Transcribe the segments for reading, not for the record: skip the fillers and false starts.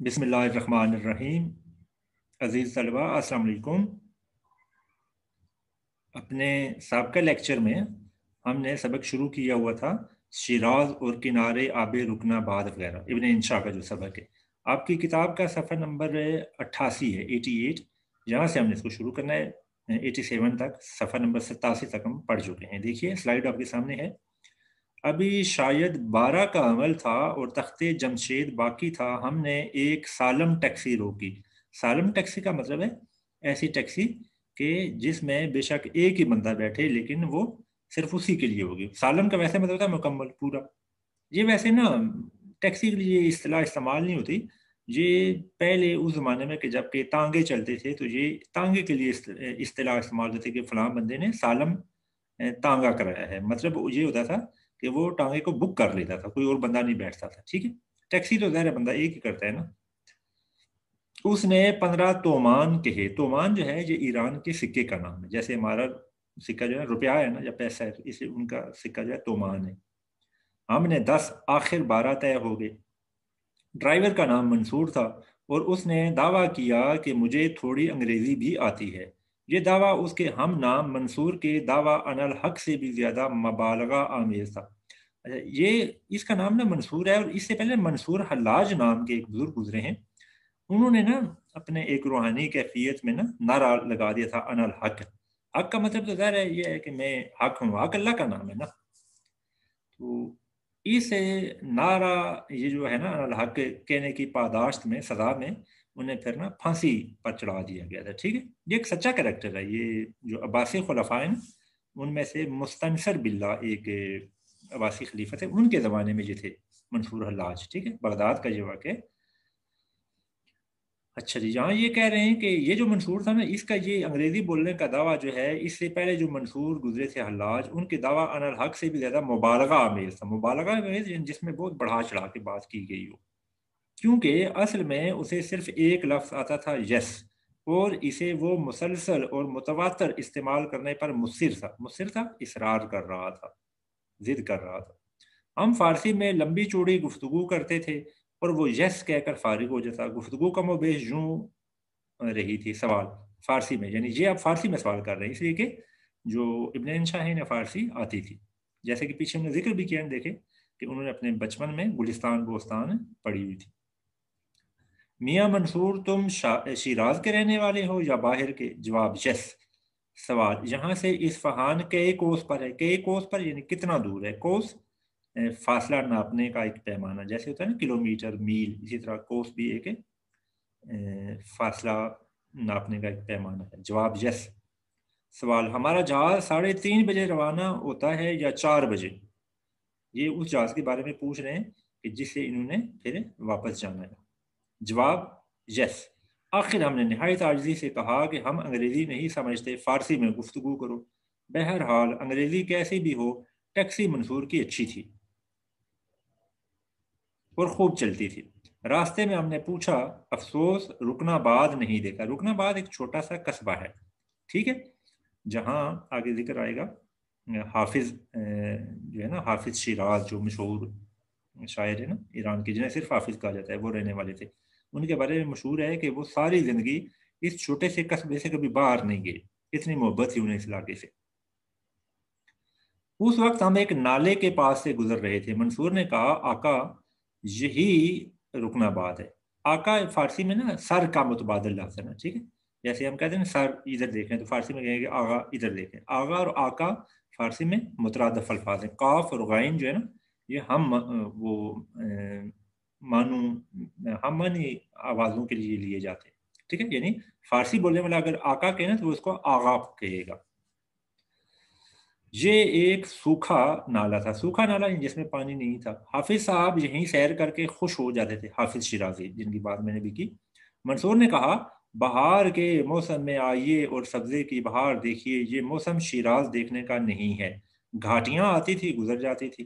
بسم اللہ الرحمن الرحیم۔ عزیز طلبہ السلام علیکم۔ اپنے سابقہ لیکچر میں ہم نے سبق شروع کیا ہوا تھا شیراز اور کنارے آب رکن آباد وغیرہ، ابن انشا کا جو سبق ہے۔ آپ کی کتاب کا صفحہ نمبر 88 ہے، 88، جہاں سے ہم نے اس کو شروع کرنا ہے 87 تک، صفحہ نمبر 87 تک ہم پڑھ چکے ہیں۔ دیکھیے سلائیڈ آپ کے سامنے ہے۔ ابھی شاید 12 کا عمل تھا اور تخت جمشید باقی تھا، ہم نے ایک سالم ٹیکسی روکی۔ سالم ٹیکسی کا مطلب ہے ایسی ٹیکسی کہ جس میں بے شک ایک ہی بندہ بیٹھے لیکن وہ صرف اسی کے لیے ہوگی۔ سالم کا ویسے مطلب ہوتا ہے مکمل، پورا۔ یہ ویسے نا ٹیکسی کے لیے اصطلاح استعمال نہیں ہوتی، یہ پہلے اس زمانے میں کہ جب کہ تانگے چلتے تھے تو یہ تانگے کے لیے اصطلاح استعمال ہوتی کہ فلاں بندے نے سالم تانگا کرایا ہے، مطلب یہ ہوتا تھا کہ وہ ٹانگے کو بک کر لیتا تھا، کوئی اور بندہ نہیں بیٹھتا تھا، ٹھیک ہے۔ ٹیکسی تو ظاہر بندہ ایک ہی کرتا ہے نا۔ اس نے 15 تومان کہے۔ تومان جو ہے یہ ایران کے سکے کا نام ہے، جیسے ہمارا سکہ جو ہے روپیہ ہے نا یا پیسہ ہے، اس لیے ان کا سکہ جو ہے تومان ہے۔ ہم نے 10، آخر 12 طے ہو گئے۔ ڈرائیور کا نام منصور تھا اور اس نے دعویٰ کیا کہ مجھے تھوڑی انگریزی بھی آتی ہے۔ یہ دعویٰ اس کے ہم نام منصور کے دعویٰ ان الحق سے بھی زیادہ مبالغہ آمیز تھا۔ یہ اس کا نام نا منصور ہے، اور اس سے پہلے منصور حلاج نام کے ایک بزرگ گزرے ہیں، انہوں نے نا اپنے ایک روحانی کیفیت میں نا نعرہ لگا دیا تھا ان الحق۔ حق کا مطلب تو ظاہر ہے یہ ہے کہ میں حق ہوں، حق اللہ کا نام ہے نا۔ تو اس نعرہ یہ جو ہے نا ان الحق کہنے کی پاداشت میں، سزا میں انہیں پھر نا پھانسی پر چڑھا دیا گیا تھا، ٹھیک ہے۔ یہ ایک سچا کریکٹر ہے، یہ جو عباسی خلفاء ہیں ان میں سے مستنصر باللہ ایک عباسی خلیفہ تھے، ان کے زمانے میں یہ تھے منصور حلاج، ٹھیک ہے، بغداد کا یہ واقعہ۔ اچھا جی، یہاں یہ کہہ رہے ہیں کہ یہ جو منصور تھا نا، اس کا یہ انگریزی بولنے کا دعویٰ جو ہے، اس سے پہلے جو منصور گزرے تھے حلاج، ان کے دعویٰ ان الحق سے بھی زیادہ مبالغہ آمیز تھا۔ مبالغہ آمیز جس میں بہت بڑھا چڑھا کے بات کی گئی ہو، کیونکہ اصل میں اسے صرف ایک لفظ آتا تھا یس، اور اسے وہ مسلسل اور متواتر استعمال کرنے پر مصر تھا۔ مصر تھا، اصرار کر رہا تھا، ضد کر رہا تھا۔ ہم فارسی میں لمبی چوڑی گفتگو کرتے تھے اور وہ یس کہہ کر فارغ ہو جاتا۔ گفتگو کم و بیش یوں رہی تھی، سوال فارسی میں، یعنی یہ آپ فارسی میں سوال کر رہے ہیں اس لیے کہ جو ابن انشا ہے انہیں فارسی آتی تھی، جیسے کہ پیچھے ہم نے ذکر بھی کیا، دیکھیں کہ انہوں نے اپنے بچپن میں گلستان بوستان پڑھی ہوئی تھی۔ میاں منصور تم شیراز کے رہنے والے ہو یا باہر کے؟ جواب یس۔ سوال یہاں سے اصفہان کئی کوس پر ہے؟ کئی کوس پر یعنی کتنا دور ہے؟ کوس فاصلہ ناپنے کا ایک پیمانہ، جیسے ہوتا ہے نا کلومیٹر، میل، اسی طرح کوس بھی ایک فاصلہ ناپنے کا ایک پیمانہ ہے۔ جواب یس۔ سوال ہمارا جہاز 3:30 بجے روانہ ہوتا ہے یا 4 بجے؟ یہ اس جہاز کے بارے میں پوچھ رہے ہیں کہ جس سے انہوں نے پھر واپس جانا ہے۔ جواب یس۔ آخر ہم نے نہایت عاجزی سے کہا کہ ہم انگریزی نہیں سمجھتے، فارسی میں گفتگو کرو۔ بہرحال انگریزی کیسی بھی ہو، ٹیکسی منصور کی اچھی تھی اور خوب چلتی تھی۔ راستے میں ہم نے پوچھا، افسوس رکن آباد نہیں دیکھا۔ رکن آباد ایک چھوٹا سا قصبہ ہے، ٹھیک ہے، جہاں آگے ذکر آئے گا حافظ جو ہے نا، حافظ شیراز جو مشہور شاعر ہے نا ایران کے، جنہیں صرف حافظ کہا جاتا ہے، وہ رہنے والے تھے۔ ان کے بارے میں مشہور ہے کہ وہ ساری زندگی اس چھوٹے سے قصبے سے کبھی باہر نہیں گئے، اتنی محبت تھی انہیں اس علاقے سے۔ اس وقت ہم ایک نالے کے پاس سے گزر رہے تھے۔ منصور نے کہا، آقا یہی رکن آباد ہے۔ آقا فارسی میں نا سر کا متبادل لفظ ہے نا، ٹھیک ہے، جیسے ہم کہتے ہیں سر ادھر دیکھیں تو فارسی میں کہیں گے آغا ادھر دیکھیں۔ آغا اور آقا فارسی میں مترادف الفاظ ہیں۔ قاف اور غین جو ہے نا یہ ہم وہ ہم معنی آوازوں کے لیے لیے جاتے ہیں، ٹھیک ہے، یعنی فارسی بولنے والا اگر آقا کہنا تو وہ اس کو آغا کہے گا۔ یہ ایک سوکھا نالا تھا۔ سوکھا نالا جس میں پانی نہیں تھا۔ حافظ صاحب یہیں سیر کر کے خوش ہو جاتے تھے، حافظ شیرازی جن کی بات میں نے بھی کی۔ منصور نے کہا، بہار کے موسم میں آئیے اور سبزے کی بہار دیکھیے، یہ موسم شیراز دیکھنے کا نہیں ہے۔ گھاٹیاں آتی تھی، گزر جاتی تھی۔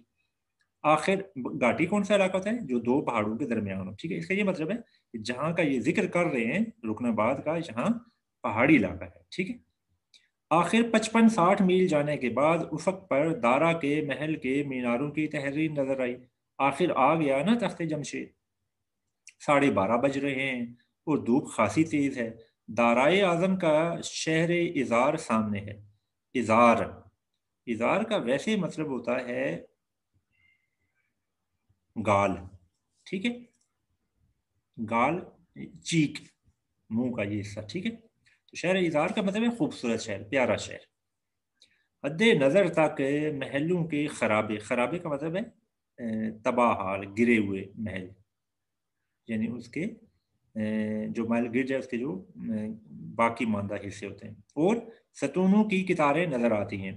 آخر گھاٹی کون سا علاقہ ہوتا ہے؟ جو دو پہاڑوں کے درمیان ہو، ٹھیک ہے۔ اس کا یہ مطلب ہے کہ جہاں کا یہ ذکر کر رہے ہیں رکن آباد کا، یہاں پہاڑی علاقہ ہے، ٹھیک ہے۔ آخر 55-60 میل جانے کے بعد افق پر دارا کے محل کے میناروں کی تحریر نظر آئی۔ آخر آ گیا نا تخت جمشید۔ 12:30 بج رہے ہیں اور دھوپ خاصی تیز ہے۔ دارائے اعظم کا شہر ازار سامنے ہے۔ ازار، ازار کا ویسے مطلب ہوتا ہے گال، ٹھیک ہے، گال، چیک، منہ کا یہ حصہ، ٹھیک ہے۔ تو شہر ازار کا مطلب ہے خوبصورت شہر، پیارا شہر۔ حد نظر تک محلوں کے خرابے، خرابے کا مطلب ہے تباہ حال، گرے ہوئے محل، یعنی اس کے جو محل گر جائے اس کے جو باقی ماندہ حصے ہوتے ہیں۔ اور ستونوں کی کتاریں نظر آتی ہیں۔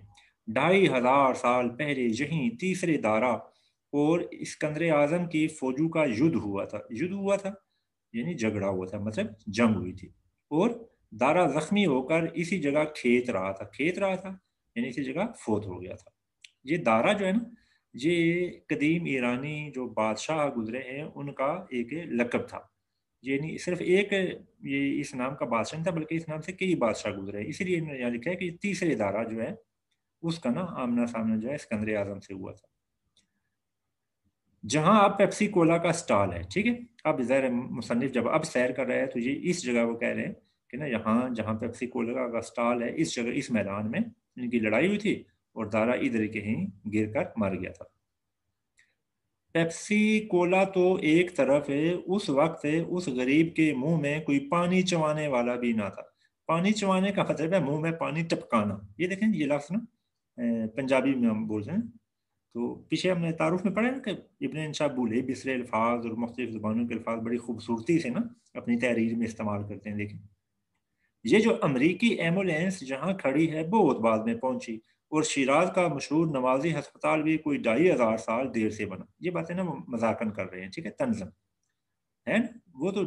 2500 سال پہلے یہیں تیسرے دارا اور اسکندر اعظم کی فوجوں کا یدھ ہوا تھا۔ یدھ ہوا تھا یعنی جھگڑا ہوا تھا، مطلب جنگ ہوئی تھی، اور دارا زخمی ہو کر اسی جگہ کھیت رہا تھا، کھیت رہا تھا یعنی اسی جگہ فوت ہو گیا تھا۔ یہ دارا جو ہے نا، یہ قدیم ایرانی جو بادشاہ گزرے ہیں ان کا ایک لقب تھا، یعنی صرف ایک یہ اس نام کا بادشاہ نہیں تھا بلکہ اس نام سے کئی بادشاہ گزرے، اسی لیے انہوں نے یہاں لکھا ہے کہ تیسرے دارا جو ہے اس کا نا آمنا سامنا جو ہے اسکندر اعظم سے ہوا تھا۔ جہاں اب پیپسی کولا کا سٹال ہے، ٹھیک ہے، اب ظاہر مصنف جب اب سیر کر رہا ہے تو یہ اس جگہ کو کہہ رہے ہیں کہ نا یہاں جہاں پیپسی کولا کا سٹال ہے اس جگہ، اس میدان میں ان کی لڑائی ہوئی تھی اور دارا ادھر کے ہی گر کر مر گیا تھا۔ پیپسی کولا تو ایک طرف ہے، اس وقت اس غریب کے منہ میں کوئی پانی چوانے والا بھی نہ تھا۔ پانی چوانے کا مطلب ہے منہ میں پانی ٹپکانا۔ یہ دیکھیں یہ لفظ نا پنجابی میں ہم بول رہے ہیں، تو پیچھے ہم نے تعارف میں پڑھا نا کہ ابن انشا بولے بسرے الفاظ اور مختلف زبانوں کے الفاظ بڑی خوبصورتی سے نا اپنی تحریر میں استعمال کرتے ہیں۔ دیکھیں یہ جو امریکی ایمبولینس جہاں کھڑی ہے بہت بعد میں پہنچی، اور شیراز کا مشہور نوازی ہسپتال بھی کوئی 2500 سال دیر سے بنا۔ یہ باتیں نا وہ مذاقن کر رہے ہیں، ٹھیک ہے، طنزاً ہے نا، وہ تو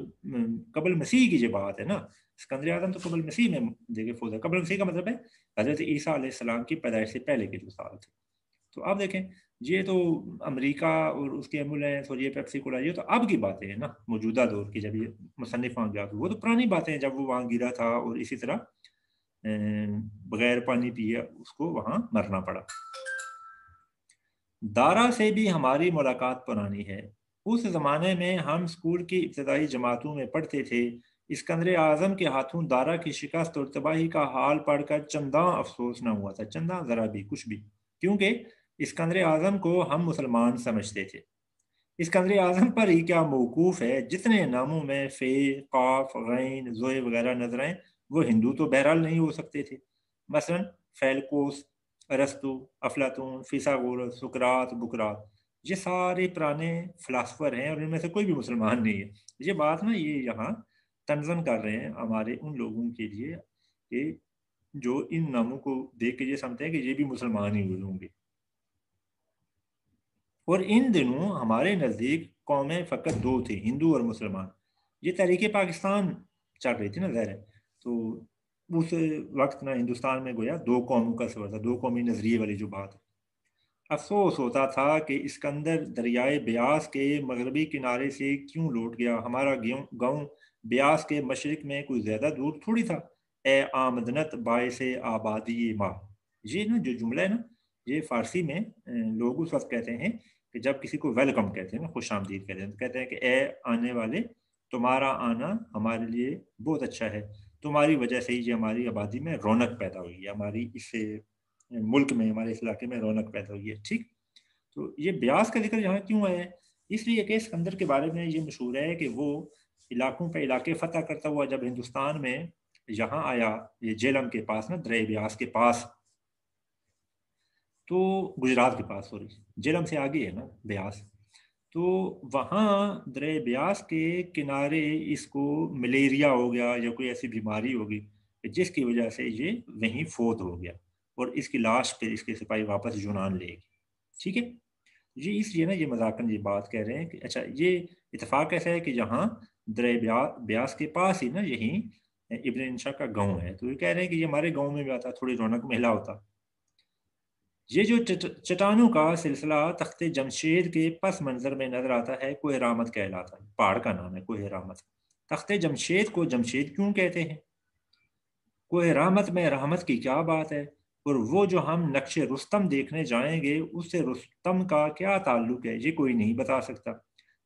قبل مسیح کی جو بات ہے نا، اسکندر اعظم تو قبل مسیح میں دیکھیں فوت ہے۔ قبل مسیح کا مطلب ہے حضرت عیسیٰ علیہ السلام کی پیدائش سے پہلے کے جو سال تھے۔ تو آپ دیکھیں یہ تو امریکہ اور اس کے ایمبولینس اور یہ پیپسی کولا یہ تو اب کی باتیں ہیں نا، موجودہ دور کی، جب یہ مصنف وہاں گیا تو وہ تو پرانی باتیں ہیں جب وہ وہاں گرا تھا اور اسی طرح بغیر پانی پیے اس کو وہاں مرنا پڑا۔ دارا سے بھی ہماری ملاقات پرانی ہے۔ اس زمانے میں ہم اسکول کی ابتدائی جماعتوں میں پڑھتے تھے۔ اسکندر اعظم کے ہاتھوں دارا کی شکست اور تباہی کا حال پڑھ کر چنداں افسوس نہ ہوا تھا، چنداں ذرا بھی، کچھ بھی، کیونکہ اسکندر اعظم کو ہم مسلمان سمجھتے تھے۔ اسکندر اعظم پر ہی کیا موقوف ہے، جتنے ناموں میں فے، قاف، غین، زوئے وغیرہ نظر آئیں وہ ہندو تو بہرحال نہیں ہو سکتے تھے۔ مثلا فیلکوس، ارسطو، افلاطون، فیثاغورس، سقراط، بکرات، یہ سارے پرانے فلاسفر ہیں اور ان میں سے کوئی بھی مسلمان نہیں ہے۔ یہ بات نا یہ یہاں تنظن کر رہے ہیں ہمارے ان لوگوں کے لیے کہ جو ان ناموں کو دیکھ کے یہ سمجھتے ہیں کہ یہ بھی مسلمان ہی ہوئے ہوں گے۔ اور ان دنوں ہمارے نزدیک قومیں فقط دو تھیں، ہندو اور مسلمان۔ یہ تحریک پاکستان چل رہی تھی نا، ظاہر ہے، تو اس وقت نا ہندوستان میں گویا دو قوموں کا سفر تھا، دو قومی نظریے والی جو بات ہے۔ افسوس ہوتا تھا کہ اسکندر دریائے بیاس کے مغربی کنارے سے کیوں لوٹ گیا، ہمارا گاؤں بیاس کے مشرق میں کوئی زیادہ دور تھوڑی تھا۔ اے آمدنت باعث آبادی ماں، یہ نا جو جملہ ہے نا یہ فارسی میں لوگ اس وقت کہتے ہیں کہ جب کسی کو ویلکم کہتے ہیں نا، خوش آمدید کہتے ہیں، کہتے ہیں کہ اے آنے والے، تمہارا آنا ہمارے لیے بہت اچھا ہے، تمہاری وجہ سے ہی یہ ہماری آبادی میں رونق پیدا ہوئی ہے، ہماری اس ملک میں، ہمارے اس علاقے میں رونق پیدا ہوئی ہے، ٹھیک۔ تو یہ بیاس کا ذکر یہاں کیوں ہے؟ اس لیے کہ اسکندر کے بارے میں یہ مشہور ہے کہ وہ علاقوں پہ علاقے فتح کرتا ہوا جب ہندوستان میں یہاں آیا، یہ جیلم کے پاس نا، دریا بیاس کے پاس، تو گجرات کے پاس، سوری جیلم سے آگے ہے نا بیاس، تو وہاں دریا بیاس کے کنارے اس کو ملیریا ہو گیا یا کوئی ایسی بیماری ہوگی جس کی وجہ سے یہ وہیں فوت ہو گیا، اور اس کی لاش پھر اس کے سپاہی واپس یونان لے گئے، ٹھیک ہے۔ یہ اس لیے نا یہ مذاقن یہ بات کہہ رہے ہیں کہ اچھا یہ اتفاق ایسا ہے کہ یہاں دریا بیاس کے پاس ہی نا یہیں ابن انشا کا گاؤں ہے، تو یہ کہہ رہے ہیں کہ یہ ہمارے گاؤں میں بھی آتا، تھوڑی رونق مہلا ہوتا۔ یہ جو چٹانوں کا سلسلہ تخت جمشید کے پس منظر میں نظر آتا ہے کوہ رامت کہلاتا ہے، پہاڑ کا نام ہے کوہ رامت۔ تخت جمشید کو جمشید کیوں کہتے ہیں؟ کوہ رامت میں رحمت کی کیا بات ہے؟ اور وہ جو ہم نقش رستم دیکھنے جائیں گے اس سے رستم کا کیا تعلق ہے، یہ کوئی نہیں بتا سکتا۔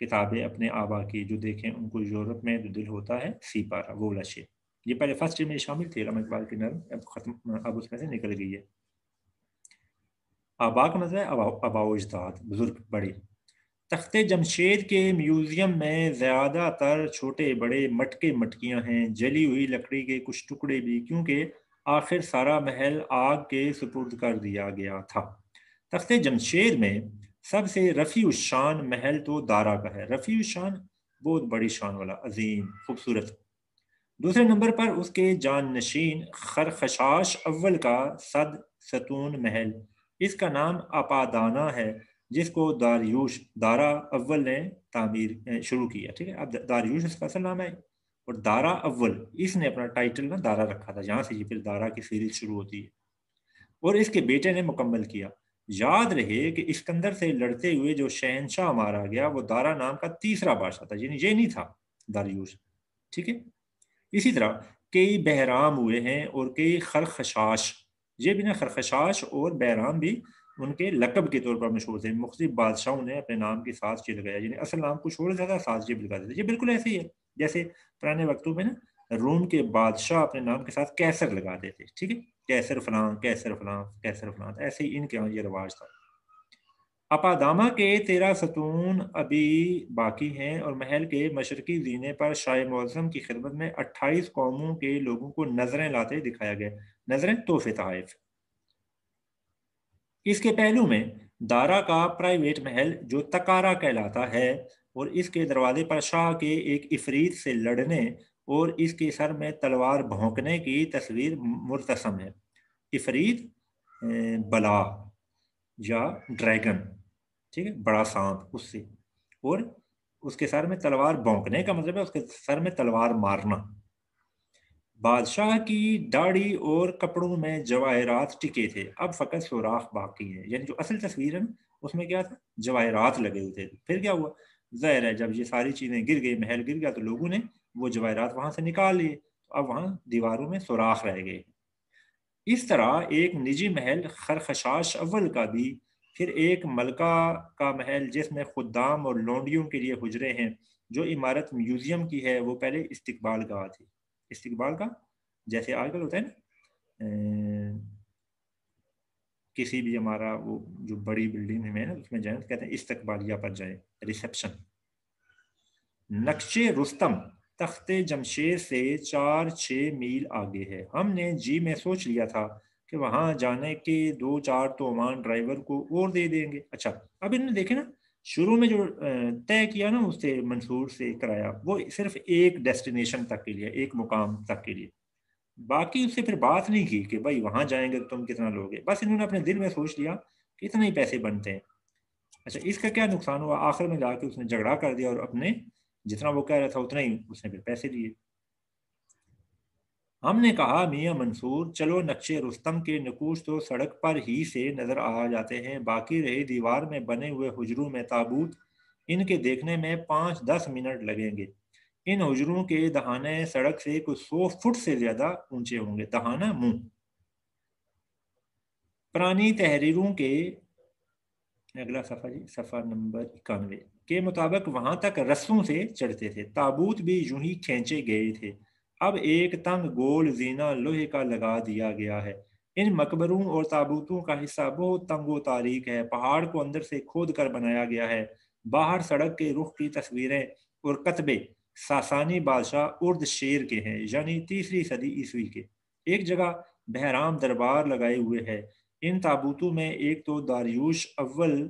کتابیں اپنے آبا کی جو دیکھیں ان کو یورپ میں جو دل ہوتا ہے سی پارا وہ والا شعر. یہ پہلے فرسٹ میں شامل تھی علامہ اقبال کی نظم، اب ختم، اب اس میں سے نکل گئی ہے. آبا کا مطلب ہے آبا و اجداد، بزرگ بڑے. تخت جمشید کے میوزیم میں زیادہ تر چھوٹے بڑے مٹکے مٹکیاں ہیں، جلی ہوئی لکڑی کے کچھ ٹکڑے بھی، کیونکہ آخر سارا محل آگ کے سپرد کر دیا گیا تھا. تخت جمشید میں سب سے رفیع الشان محل تو دارا کا ہے. رفیع الشان بہت بڑی شان والا، عظیم، خوبصورت. دوسرے نمبر پر اس کے جان نشین خرخشاش اول کا صد ستون محل. اس کا نام اپادانہ ہے، جس کو داریوش دارا اول نے تعمیر شروع کیا. ٹھیک ہے، اب داریوش اس کا اصل نام ہے، اور دارا اول اس نے اپنا ٹائٹل نا دارا رکھا تھا، جہاں سے یہ پھر دارا کی سیریز شروع ہوتی ہے، اور اس کے بیٹے نے مکمل کیا. یاد رہے کہ اسکندر سے لڑتے ہوئے جو شہنشاہ مارا گیا وہ دارا نام کا تیسرا بادشاہ تھا، یعنی یہ نہیں تھا داریوش. ٹھیک ہے. اسی طرح کئی بہرام ہوئے ہیں اور کئی خرخشاش، یہ بھی نا خرخشاش اور بہرام بھی ان کے لقب کے طور پر مشہور تھے. مختلف بادشاہوں نے اپنے نام کے ساتھ یہ لگایا، یعنی اصل نام کچھ اور زیادہ ساتھ یہ لگا دیتے. یہ بالکل ایسے ہی ہے جیسے پرانے وقتوں میں نا روم کے بادشاہ اپنے نام کے ساتھ کیسر لگاتے تھے. ٹھیک ہے، کیسر فلاں کیسر فلاں کیسر فلاں، ایسے ہی ان کے یہاں یہ رواج تھا. اپاداما کے 13 ستون ابھی باقی ہیں، اور محل کے مشرقی زینے پر شاہ معظم کی خدمت میں 28 قوموں کے لوگوں کو نظریں لاتے دکھایا گیا. نظریں تحفے تحائف. اس کے پہلو میں دارا کا پرائیویٹ محل جو تکارا کہلاتا ہے، اور اس کے دروازے پر شاہ کے ایک عفریت سے لڑنے اور اس کے سر میں تلوار بھونکنے کی تصویر مرتسم ہے. عفریت بلا یا ڈریگن، ٹھیک ہے، بڑا سانپ، اس سے، اور اس کے سر میں تلوار بھونکنے کا مطلب ہے اس کے سر میں تلوار مارنا. بادشاہ کی داڑھی اور کپڑوں میں جواہرات ٹکے تھے، اب فقط سوراخ باقی ہے. یعنی جو اصل تصویر ہے اس میں کیا تھا، جواہرات لگے ہوئے تھے. پھر کیا ہوا، ظاہر ہے جب یہ ساری چیزیں گر گئی، محل گر گیا، تو لوگوں نے وہ جواہرات وہاں سے نکال لیے، تو اب وہاں دیواروں میں سوراخ رہ گئے. اس طرح ایک نجی محل خرخشاش اول کا بھی، پھر ایک ملکہ کا محل جس میں خدام اور لونڈیوں کے لیے حجرے ہیں. جو عمارت میوزیم کی ہے وہ پہلے استقبال گاہ تھی. استقبال کا جیسے آج کل ہوتا ہے نا، کسی بھی ہمارا وہ جو بڑی بلڈنگ میں نا اس میں جائیں کہتے ہیں استقبالیہ پر جائیں، ریسپشن. نقش رستم تخت جمشید سے 4-6 میل آگے ہے. ہم نے جی میں سوچ لیا تھا کہ وہاں جانے کے 2-4 تومان ڈرائیور کو اور دے دیں گے. اچھا، اب انہوں نے دیکھے نا شروع میں جو طے کیا نا اس سے منصور سے کرایا، وہ صرف ایک ڈیسٹینیشن تک کے لیے، ایک مقام تک کے لیے، باقی اس سے پھر بات نہیں کی کہ بھائی وہاں جائیں گے تو تم کتنا لوگے. بس انہوں نے اپنے دل میں سوچ لیا کہ اتنے ہی پیسے بنتے ہیں. اچھا، اس کا کیا نقصان ہوا، آخر میں جا کے اس نے جھگڑا کر دیا اور اپنے جتنا وہ کہہ رہا تھا اتنا ہی اس نے پھر پیسے دیے. ہم نے کہا میاں منصور چلو، نقش رستم کے نقوش تو سڑک پر ہی سے نظر آ جاتے ہیں، باقی رہے دیوار میں بنے ہوئے حجروں میں تابوت، ان کے دیکھنے میں 5-10 منٹ لگیں گے. ان حجروں کے دہانے سڑک سے کچھ 100 فٹ سے زیادہ اونچے ہوں گے. دہانہ منہ. پرانی تحریروں کے اگلا صفحہ جی، صفحہ نمبر 91 کے مطابق وہاں تک رسوں سے چڑھتے تھے. تابوت بھی یوں ہی کھینچے گئے تھے. اب ایک تنگ گول زینہ لوہے کا لگا دیا گیا ہے. ان مقبروں اور تابوتوں کا حصہ بہت تنگ و تاریک ہے، پہاڑ کو اندر سے کھود کر بنایا گیا ہے. باہر سڑک کے رخ کی تصویریں اور کتبے ساسانی بادشاہ ارد شیر کے ہیں، یعنی 3 صدی عیسوی کے. ایک جگہ بہرام دربار لگائے ہوئے ہے. ان تابوتوں میں ایک تو داریوش اول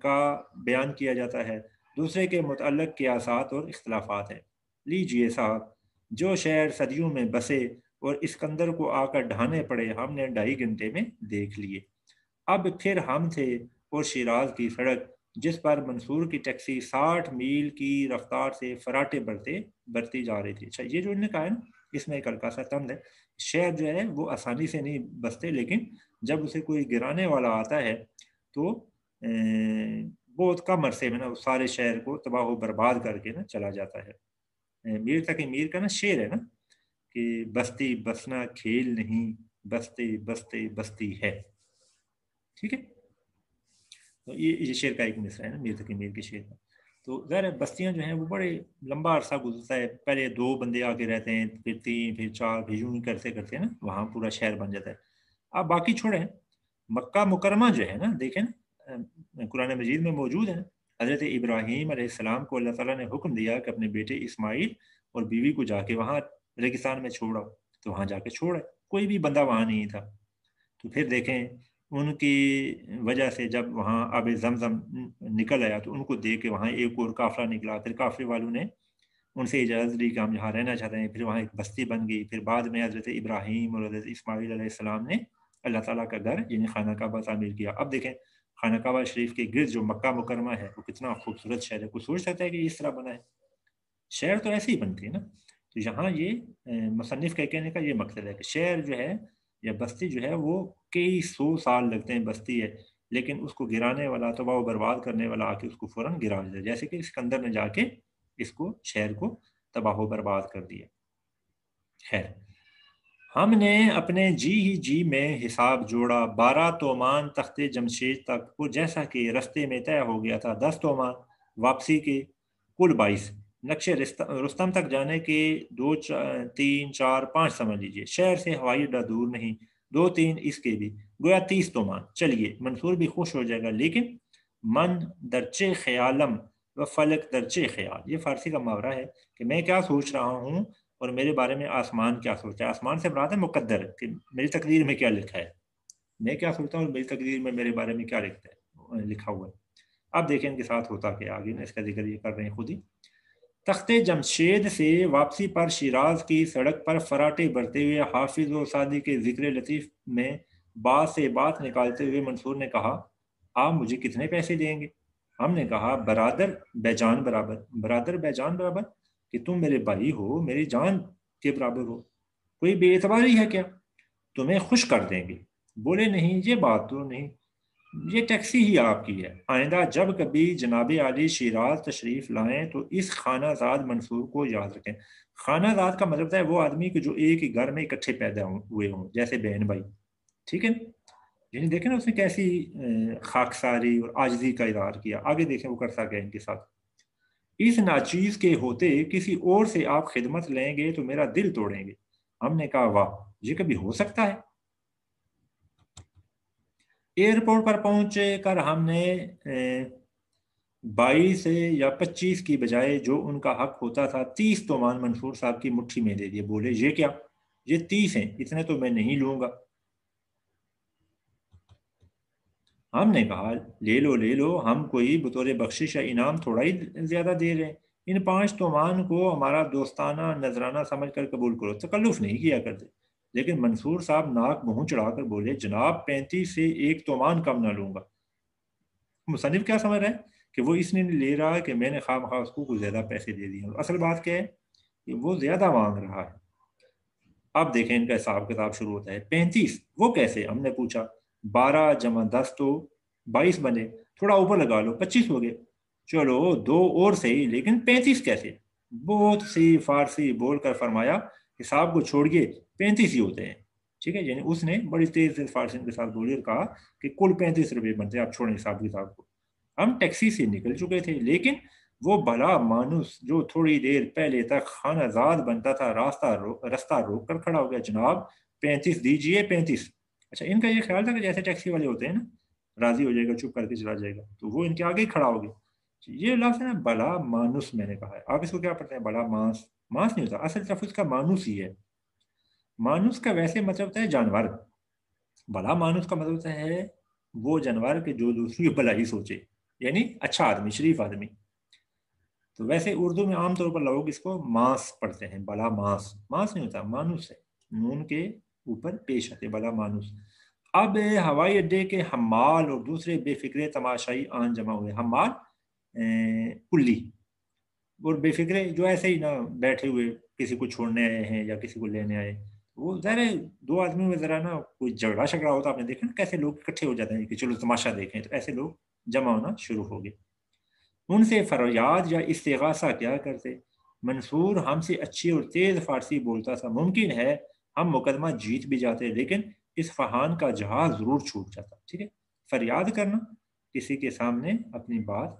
کا بیان کیا جاتا ہے، دوسرے کے متعلق قیاسات اور اختلافات ہیں. لیجئے صاحب، جو شہر صدیوں میں بسے اور اسکندر کو آ کر ڈھانے پڑے ہم نے 2.5 گھنٹے میں دیکھ لیے. اب پھر ہم تھے اور شیراز کی سڑک جس پر منصور کی ٹیکسی 60 میل کی رفتار سے فراٹے برتی جا رہی تھی. اچھا، یہ جو انہوں نے کہا ہے نا، اس میں ایک ہلکا سا تند ہے. شہر جو ہے وہ آسانی سے نہیں بستے، لیکن جب اسے کوئی گرانے والا آتا ہے تو بہت کم عرصے میں نا وہ سارے شہر کو تباہ و برباد کر کے نا چلا جاتا ہے. میر تقی میر کا نا شعر ہے نا کہ بستی بسنا کھیل نہیں، بستے بستے بستی ہے. ٹھیک ہے، تو یہ شعر کا ایک مصرع ہے نا میر تقی میر کے شعر کا. تو ظاہر ہے بستیاں جو ہیں وہ بڑے لمبا عرصہ گزرتا ہے، پہلے 2 بندے آ کے رہتے ہیں، پھر 3، پھر 4، پھر یوں ہی کرتے کرتے نا وہاں پورا شہر بن جاتا ہے۔ آپ باقی چھوڑیں، مکہ مکرمہ جو ہے نا، دیکھیں نا قرآن مجید میں موجود ہے، حضرت ابراہیم علیہ السلام کو اللہ تعالیٰ نے حکم دیا کہ اپنے بیٹے اسماعیل اور بیوی کو جا کے وہاں ریگستان میں چھوڑا، تو وہاں جا کے چھوڑا، کوئی بھی بندہ وہاں نہیں تھا۔ تو پھر دیکھیں ان کی وجہ سے جب وہاں آب زمزم نکل آیا تو ان کو دیکھ کے وہاں ایک اور قافلہ نکلا، پھر قافلے والوں نے ان سے اجازت لی کہ ہم یہاں رہنا چاہتے ہیں، پھر وہاں ایک بستی بن گئی۔ پھر بعد میں حضرت ابراہیم اور حضرت اسماعیل علیہ السلام نے اللہ تعالیٰ کا گھر یعنی خانہ کعبہ تعمیر کیا۔ اب دیکھیں خانہ کعبہ شریف کے گرد جو مکہ مکرمہ ہے وہ کتنا خوبصورت شہر ہے، کوئی سوچ سکتا ہے کہ اس طرح بنا ہے؟ شہر تو ایسے ہی بنتی ہے نا۔ تو یہاں یہ مصنف کے کہنے کا یہ مقصد ہے کہ شہر جو ہے یا بستی جو ہے وہ کئی 100 سال لگتے ہیں، بستی ہے، لیکن اس کو گرانے والا، تباہ و برباد کرنے والا آ کے اس کو فوراً گرا دیا، جیسے کہ اسکندر نے جا کے اس کو شہر کو تباہ و برباد کر دیا۔ خیر، ہم نے اپنے جی ہی جی میں حساب جوڑا 12 تومان تخت جمشید تک، وہ جیسا کہ رستے میں طے ہو گیا تھا 10 تومان، واپسی کے کل 22، نقش رستم تک جانے کے 2 3 4 5 سمجھ لیجئے، شہر سے ہوائی اڈا دور نہیں، 2 3 اس کے بھی، گویا 30 تومان۔ چلیے منصور بھی خوش ہو جائے گا، لیکن من درچے خیالم و فلک درچے خیال، یہ فارسی کا محاورہ ہے کہ میں کیا سوچ رہا ہوں اور میرے بارے میں آسمان کیا سوچتا ہے۔ آسمان سے مراد ہے مقدر، کہ میری تقدیر میں کیا لکھا ہے، میں کیا سوچتا ہوں اور میری تقدیر میں میرے بارے میں کیا لکھا ہوا ہے۔ اب دیکھیں ان کے ساتھ ہوتا کہ آگے میں اس کا ذکر یہ کر رہے ہیں خود ہی۔ تخت جمشید سے واپسی پر شیراز کی سڑک پر فراٹے بھرتے ہوئے حافظ و سعدی کے ذکر لطیف میں بات سے بات نکالتے ہوئے منصور نے کہا، آپ مجھے کتنے پیسے دیں گے؟ ہم نے کہا برادر بے جان برابر۔ برادر بے جان برابر کہ تم میرے بھائی ہو، میری جان کے برابر ہو، کوئی بے اعتباری ہے کیا؟ تمہیں خوش کر دیں گے۔ بولے نہیں، یہ بات تو نہیں، یہ ٹیکسی ہی آپ کی ہے، آئندہ جب کبھی جناب عالی شیراز تشریف لائیں تو اس خانہ زاد منصور کو یاد رکھیں۔ خانہ زاد کا مطلب ہے وہ آدمی کہ جو ایک ہی گھر میں اکٹھے پیدا ہوئے ہوں، جیسے بہن بھائی، ٹھیک ہے؟ یعنی دیکھیں نا اس نے کیسی خاکساری اور عاجزی کا اظہار کیا۔ آگے دیکھیں وہ کرتا گیا ان کے ساتھ، اس ناچیز کے ہوتے کسی اور سے آپ خدمت لیں گے تو میرا دل توڑیں گے۔ ہم نے کہا واہ، یہ کبھی ہو سکتا ہے؟ ایئرپورٹ پر پہنچے کر ہم نے 22 یا 25 کی بجائے جو ان کا حق ہوتا تھا 30 تومان منصور صاحب کی مٹھی میں دے دیے۔ بولے یہ کیا، یہ 30 ہیں، اتنے تو میں نہیں لوں گا۔ ہم نے کہا لے لو لے لو، ہم کوئی بطور بخشش یا انعام تھوڑا ہی زیادہ دے رہے ہیں، ان 5 تومان کو ہمارا دوستانہ نذرانہ سمجھ کر قبول کرو، تکلف نہیں کیا کرتے۔ لیکن منصور صاحب ناک منہ چڑھا کر بولے جناب 35 سے 1 تومان کم نہ لوں گا۔ مصنف کیا سمجھ رہا ہے کہ وہ اس نے لے رہا ہے کہ میں نے خواہ مخواہ اس کو زیادہ پیسے دے دیے، اور اصل بات کیا ہے کہ وہ زیادہ مانگ رہا ہے۔ اب دیکھیں ان کا حساب کتاب شروع ہوتا ہے۔ 35 وہ کیسے؟ ہم نے پوچھا۔ 12 جمع 10 تو 22 بنے، تھوڑا اوپر لگا لو 25 ہو گئے۔ چلو 2 اور صحیح، لیکن 35 کیسے؟ بہت سی فارسی بول کر فرمایا حساب کو چھوڑیے 35 ہی ہوتے ہیں، ٹھیک ہے؟ یعنی اس نے بڑی تیز فارسی کے ساتھ بولی اور کہا کہ کل 35 روپے بنتے ہیں، آپ چھوڑیں حساب کتاب کو۔ ہم ٹیکسی سے نکل چکے تھے، لیکن وہ بھلا مانوس جو تھوڑی دیر پہلے تک خانہ زاد بنتا تھا رستہ روک کر کھڑا ہو گیا۔ جناب 35 دیجئے 35۔ اچھا ان کا یہ خیال تھا کہ جیسے ٹیکسی والے ہوتے ہیں نا، راضی ہو جائے گا، چپ کر کے چلا جائے گا، تو وہ ان کے آگے ہی کھڑا ہو گیا۔ یہ لفظ ہے نا بلا مانوس، میں نے کہا ہے، آپ اس کو کیا پڑھتے ہیں؟ بلا مانس، مانس نہیں ہوتا، اصل لفظ کا مانوس ہی ہے۔ مانوس کا ویسے مطلب ہوتا ہے جانور، بلا مانوس کا مطلب ہوتا ہے وہ جانور کہ جو دوسری کی بھلائی سوچے، یعنی اچھا آدمی، شریف آدمی۔ تو ویسے اردو میں عام طور پر لوگ اس کو ماس پڑھتے ہیں، بلا ماس، ماس نہیں ہوتا، مانوس ہے، نون کے اوپر پیش آتے، بلا مانوس۔ اب ہوائی اڈے کے حمال اور دوسرے بے فکرے تماشائی آن جمع ہوئے۔ حمال کلی، اور بے فکرے جو ایسے ہی نہ بیٹھے ہوئے کسی کو چھوڑنے آئے ہیں یا کسی کو لینے آئے۔ وہ ظاہر ہے 2 آدمیوں میں ذرا نا کوئی جھگڑا شگڑا ہوتا، آپ نے دیکھا نا کیسے لوگ اکٹھے ہو جاتے ہیں کہ چلو تماشا دیکھیں، تو ایسے لوگ جمع ہونا شروع ہو گئے۔ ان سے فریاد یا استغاثہ کیا کرتے؟ منصور ہم سے اچھی اور تیز فارسی بولتا تھا، ممکن ہے ہم مقدمہ جیت بھی جاتے، لیکن اصفہان کا جہاز ضرور چھوٹ جاتا، ٹھیک ہے؟ فریاد کرنا، کسی کے سامنے اپنی بات